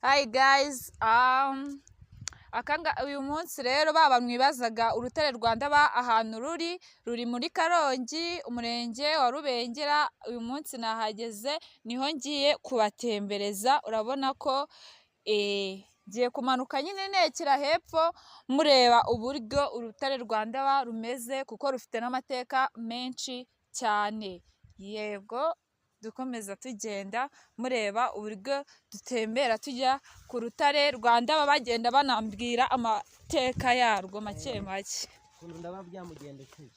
Hi guys, uyu munsi rero baba mwibazaga urutare rwa Ndaba ahantu ruri muri Karongi, umurenge wa Rubengera. Uyu munsi nahageze, niho ngiye kubatembereza. Urabona ko ngiye kumanuka nyine nekera hepfo mureba uburyo urutare rwa Ndaba rumeze, kuko rufite n'amateka menshi cyane. Yego, dukomeza tugenda mureba uburyo dutembera tujya ku rutare rwa Ndaba, bagenda banambwira amateka yarwo make make. Ndaba byamugendekeye.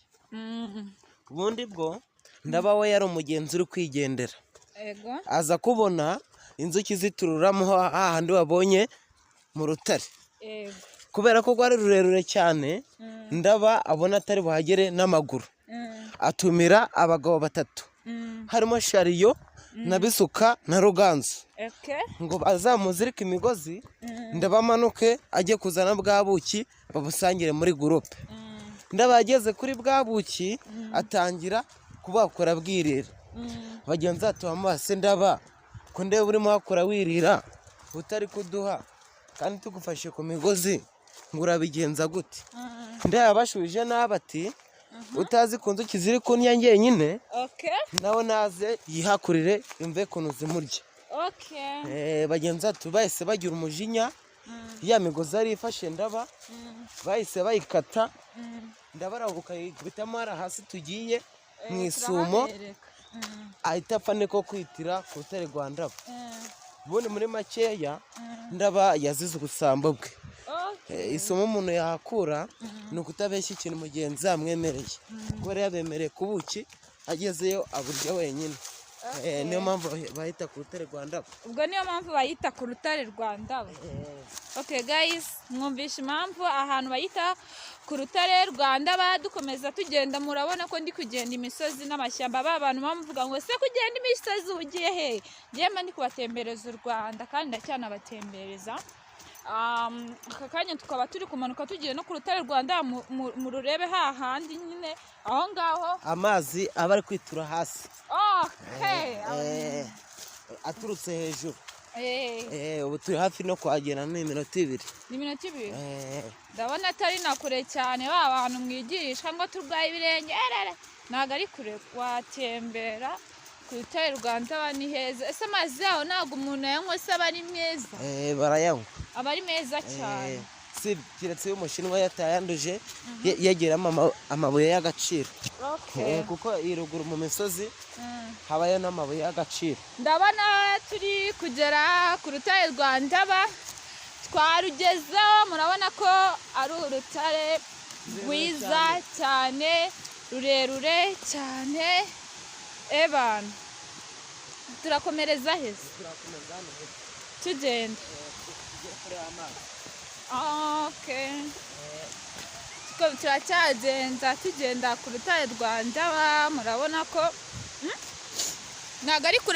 Ubundi bwo Ndaba we yari umugenzi uri kwigendera. Ego. Aza kubona inzuki zitururamo hahandi wabonye mu rutare. Ego. Kubera ko rwari rurerure cyane, Ndaba abona atari buhagere n'amaguru. Atumira abagabo batatu. Harimo Shariyo na Bisuka na Ruganzu. Ngo bazamuzirike imigozi, Ndaba amanuke ajye kuzana bwa buki babusangire muri gurupe. Ndaba ageze kuri bwa buki atangira kubakora bwirira. Bagenzi bamubaze, Ndaba ko ndeba urimo wakora wirira utari kuduha kandi tugufashe ku migozi, ngo urabigenza gute? Ndaba yabashubije nabi ati, utazi ku nzuki ziri kunnya njyenyine, nawe naze yihakurire imve kuntu zimurya. Bagenzi bacu bahise bagira umujinya, ya migozi yari ifashe Ndaba bahise bayikata. Ndaba arabuka yikubitamo hasi tugiye mu isumo, ahita apfa niko kwitira ku rutare rwa Ndaba. Ubundi muri makeya Ndaba yazize ubusambo bwe. Isomo umuntu yahakura ni ukutabeshya ikintu mugenzi yamwemereye, kubera yabemereye ku buki, agezeyo aburya wenyine. Niyo mpamvu bahita ku rutare rwa Ndaba. Ubwo niyo mpamvu bayita ku rutare rwa Ndaba. Okay guys, mwumvishe impamvu ahantu bayita ku rutare rwa Ndaba. Dukomeza tugenda, murabona ko ndi kugenda imisozi n'amashyamba. Ba bantu bamuvuga ngo se kugenda imisozi ugiye he? Njyewe ndi kubatembereza u Rwanda kandi ndacyanabatembereza. Aka kanya tukaba turi kumanuka tugiye no ku rutare rwa Ndaba, mu rurebe hahandi nyine aho ngaho amazi aba ari kwitura hasi. Aturutse hejuru. Ubu turi hafi no kuhagera n'iminota 2. Ni minota 2? Ndabona atari na kure cyane. Ba bantu mwigirisha ngo turwaye ibirenge, ntago ari kure. Watembera ku rutare rwa Ndaba, ni heza. Ese amazi yaho ntabwo umuntu yanywa se aba ari meza? Barayanywa. Aba ari meza cyane. Si kiretse y'umushinwa yatayanduje yegeramo amabuye y'agaciro. Kuko iruguru mu misozi habayo n'amabuye y'agaciro. Ndabona turi kugera ku rutare rwa Ndaba, twarugezeho. Murabona ko ari urutare rwiza cyane, rurerure cyane. Ebana, turakomereza heza tugenda. Turacyagenda tugenda ku rutare rwa Ndaba. Murabona ko ntabwo ari kure.